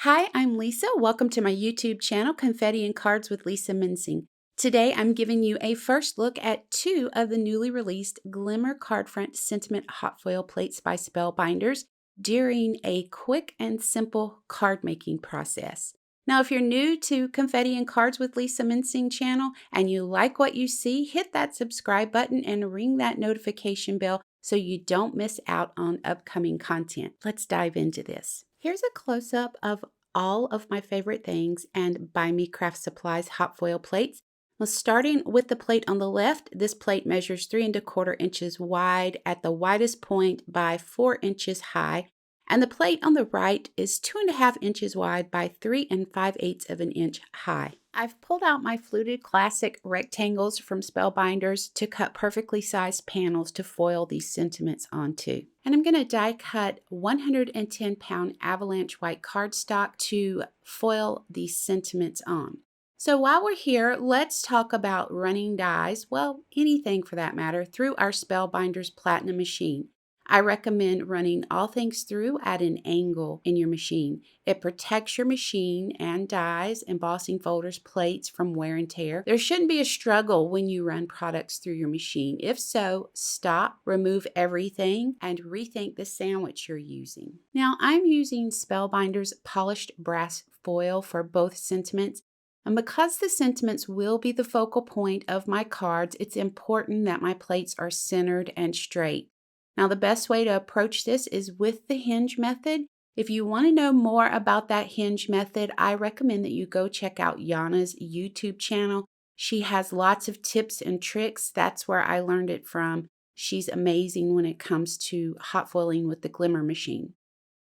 Hi, I'm Lisa. Welcome to my YouTube channel, Confetti and Cards with Lisa Mincing. Today, I'm giving you a first look at two of the newly released Glimmer Cardfront Sentiment Hot Foil Plates by Spellbinders during a quick and simple card making process. Now, if you're new to Confetti and Cards with Lisa Mincing channel and you like what you see, hit that subscribe button and ring that notification bell so you don't miss out on upcoming content. Let's dive into this. Here's a close-up of all of my favorite things and Buy Me Craft Supplies hot foil plates. Well, starting with the plate on the left, this plate measures 3 1/4 inches wide at the widest point by 4 inches high, and the plate on the right is 2.5 inches wide by 3 5/8 of an inch high. I've pulled out my fluted classic rectangles from Spellbinders to cut perfectly sized panels to foil these sentiments onto. And I'm going to die cut 110-pound Avalanche white cardstock to foil these sentiments on. So while we're here, let's talk about running dies, well, anything for that matter, through our Spellbinders Platinum machine. I recommend running all things through at an angle in your machine. It protects your machine and dies, embossing folders, plates from wear and tear. There shouldn't be a struggle when you run products through your machine. If so, stop, remove everything, and rethink the sandwich you're using. Now, I'm using Spellbinders polished brass foil for both sentiments. And because the sentiments will be the focal point of my cards, it's important that my plates are centered and straight. Now, the best way to approach this is with the hinge method. If you want to know more about that hinge method, I recommend that you go check out Yana's YouTube channel. She has lots of tips and tricks. That's where I learned it from. She's amazing when it comes to hot foiling with the Glimmer machine.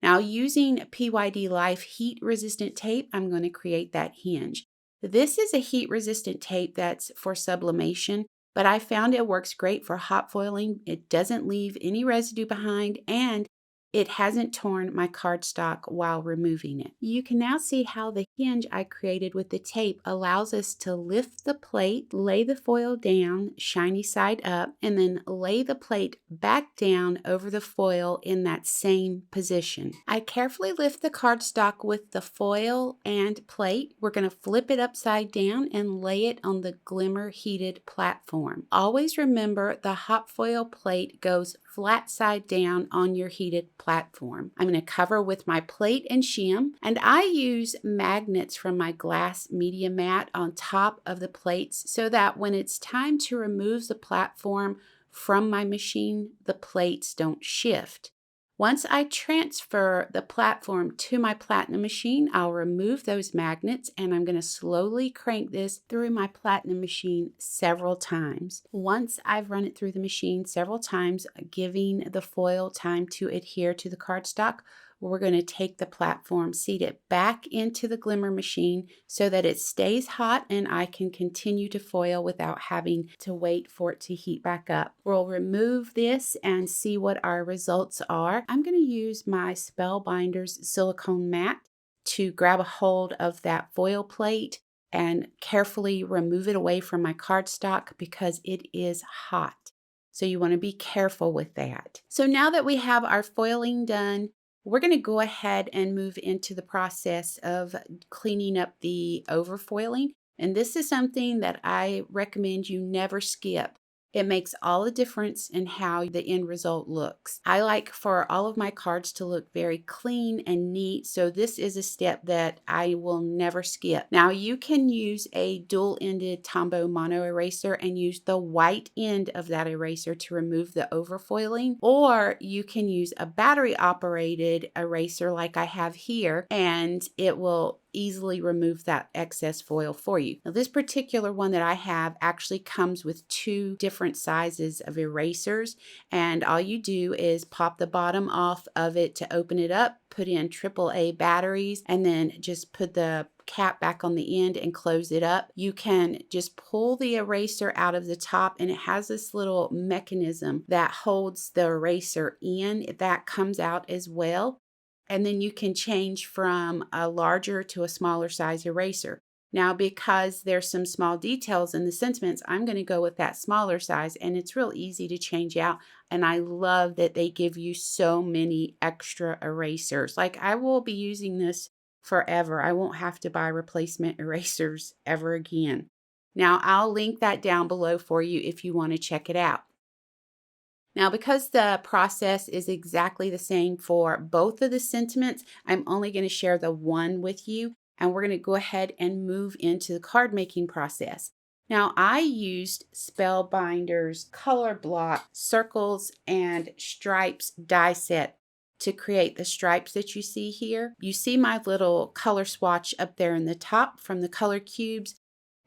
Now, using PYD Life heat-resistant tape, I'm going to create that hinge. This is a heat-resistant tape that's for sublimation, but I found it works great for hot foiling. It doesn't leave any residue behind, and it hasn't torn my cardstock while removing it. You can now see how the hinge I created with the tape allows us to lift the plate, lay the foil down, shiny side up, and then lay the plate back down over the foil in that same position. I carefully lift the cardstock with the foil and plate. We're going to flip it upside down and lay it on the Glimmer heated platform. Always remember the hot foil plate goes flat side down on your heated platform. I'm going to cover with my plate and shim, and I use magnets from my glass media mat on top of the plates so that when it's time to remove the platform from my machine, the plates don't shift. Once I transfer the platform to my Platinum machine, I'll remove those magnets and I'm going to slowly crank this through my Platinum machine several times. Once I've run it through the machine several times, giving the foil time to adhere to the cardstock, we're going to take the platform, seat it back into the Glimmer machine so that it stays hot and I can continue to foil without having to wait for it to heat back up. We'll remove this and see what our results are. I'm going to use my Spellbinders silicone mat to grab a hold of that foil plate and carefully remove it away from my cardstock because it is hot. So you want to be careful with that. So now that we have our foiling done, we're going to go ahead and move into the process of cleaning up the overfoiling. And this is something that I recommend you never skip. It makes all the difference in how the end result looks. I like for all of my cards to look very clean and neat, so this is a step that I will never skip. Now you can use a dual-ended Tombow mono eraser and use the white end of that eraser to remove the overfoiling, or you can use a battery-operated eraser like I have here, and it will easily remove that excess foil for you. Now, this particular one that I have actually comes with 2 different sizes of erasers, and all you do is pop the bottom off of it to open it up, put in AAA batteries, and then just put the cap back on the end and close it up. You can just pull the eraser out of the top, and it has this little mechanism that holds the eraser in. That comes out as well. And then you can change from a larger to a smaller size eraser. Now, because there's some small details in the sentiments, I'm going to go with that smaller size, and it's real easy to change out. And I love that they give you so many extra erasers. Like, I will be using this forever. I won't have to buy replacement erasers ever again. Now, I'll link that down below for you if you want to check it out. Now, because the process is exactly the same for both of the sentiments, I'm only going to share the one with you, and we're going to go ahead and move into the card making process. Now, I used Spellbinder's color block circles and stripes die set to create the stripes that you see here. You see my little color swatch up there in the top from the color cubes.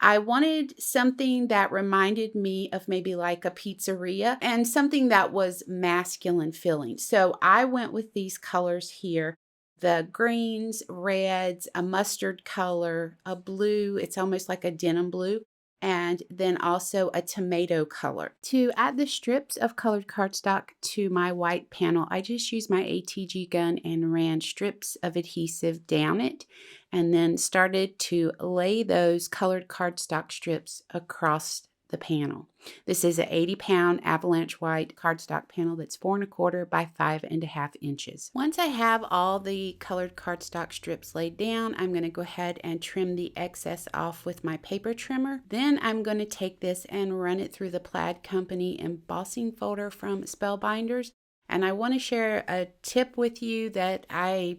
I wanted something that reminded me of maybe like a pizzeria and something that was masculine feeling. So I went with these colors here, the greens, reds, a mustard color, a blue, it's almost like a denim blue, and then also a tomato color. To add the strips of colored cardstock to my white panel, I just used my ATG gun and ran strips of adhesive down it, and then started to lay those colored cardstock strips across the panel. This is an 80-pound Avalanche white cardstock panel that's 4 1/4 by 5.5 inches. Once I have all the colored cardstock strips laid down, I'm going to go ahead and trim the excess off with my paper trimmer. Then I'm going to take this and run it through the Plaid Company embossing folder from Spellbinders. And I want to share a tip with you that I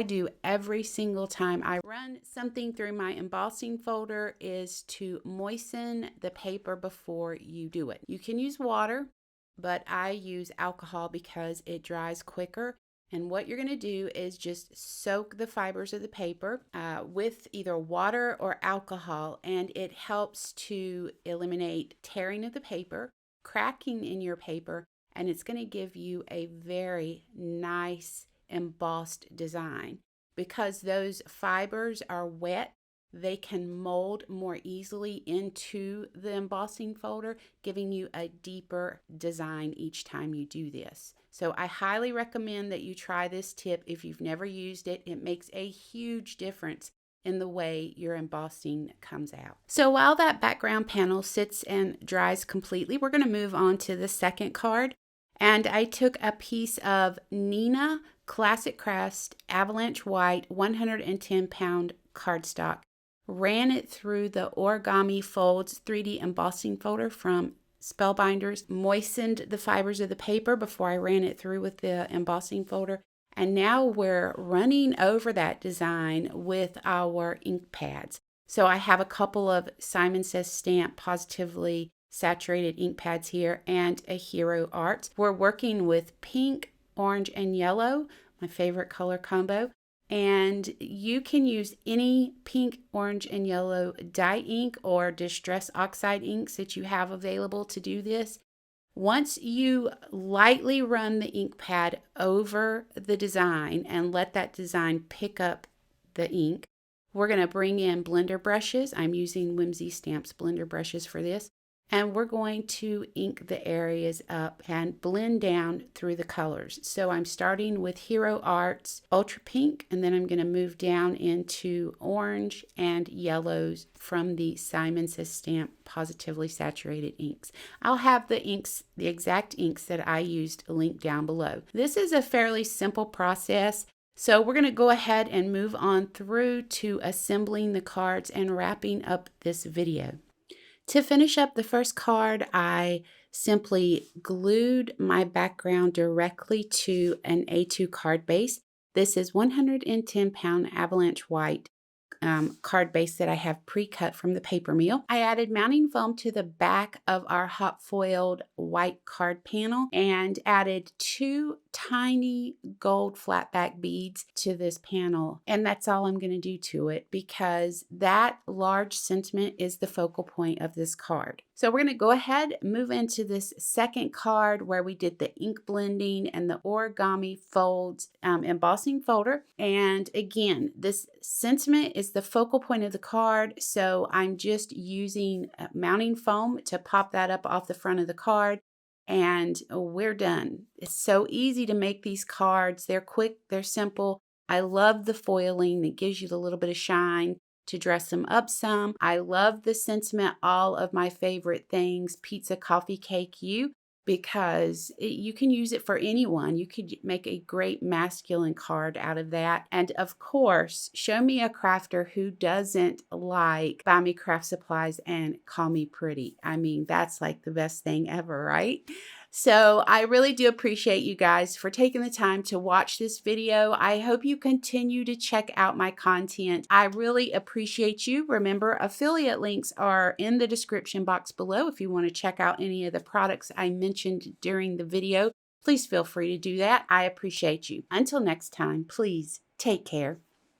do every single time I run something through my embossing folder is to moisten the paper before you do it. You can use water, but I use alcohol because it dries quicker. And what you're going to do is just soak the fibers of the paper with either water or alcohol, and it helps to eliminate tearing of the paper, cracking in your paper, and it's going to give you a very nice embossed design. Because those fibers are wet, they can mold more easily into the embossing folder, giving you a deeper design each time you do this. So I highly recommend that you try this tip if you've never used it. It makes a huge difference in the way your embossing comes out. So while that background panel sits and dries completely, we're going to move on to the second card. And I took a piece of Neenah Classic Crest Avalanche White 110-pound cardstock, ran it through the Origami Folds 3D embossing folder from Spellbinders, moistened the fibers of the paper before I ran it through with the embossing folder, and now we're running over that design with our ink pads. So I have a couple of Simon Says Stamp Positively Saturated ink pads here and a Hero Arts. We're working with pink, orange, and yellow, my favorite color combo. And you can use any pink, orange, and yellow dye ink or distress oxide inks that you have available to do this. Once you lightly run the ink pad over the design and let that design pick up the ink, we're going to bring in blender brushes. I'm using Whimsy Stamps blender brushes for this. And we're going to ink the areas up and blend down through the colors. So I'm starting with Hero Arts Ultra Pink, and then I'm going to move down into orange and yellows from the Simon Says Stamp Positively Saturated inks. I'll have the inks, the exact inks that I used, linked down below. This is a fairly simple process. So we're going to go ahead and move on through to assembling the cards and wrapping up this video. To finish up the first card, I simply glued my background directly to an A2 card base. This is 110-pound Avalanche White card base that I have pre-cut from the paper mill. I added mounting foam to the back of our hot foiled white card panel and added 2 tiny gold flat back beads to this panel. And that's all I'm going to do to it because that large sentiment is the focal point of this card. So we're going to go ahead, move into this second card where we did the ink blending and the Origami Folds embossing folder. And again, this sentiment is the focal point of the card. So I'm just using mounting foam to pop that up off the front of the card. And we're done. It's so easy to make these cards. They're quick, they're simple. I love the foiling that gives you the little bit of shine to dress them up some. I love the sentiment, all of my favorite things, pizza, coffee, cake, you. because you can use it for anyone. You could make a great masculine card out of that. And of course, show me a crafter who doesn't like buy me craft supplies and call me pretty. I mean, that's like the best thing ever, right? So I really do appreciate you guys for taking the time to watch this video. I hope you continue to check out my content. I really appreciate you. Remember, affiliate links are in the description box below if you want to check out any of the products I mentioned during the video. Please feel free to do that. I appreciate you. Until next time, please take care.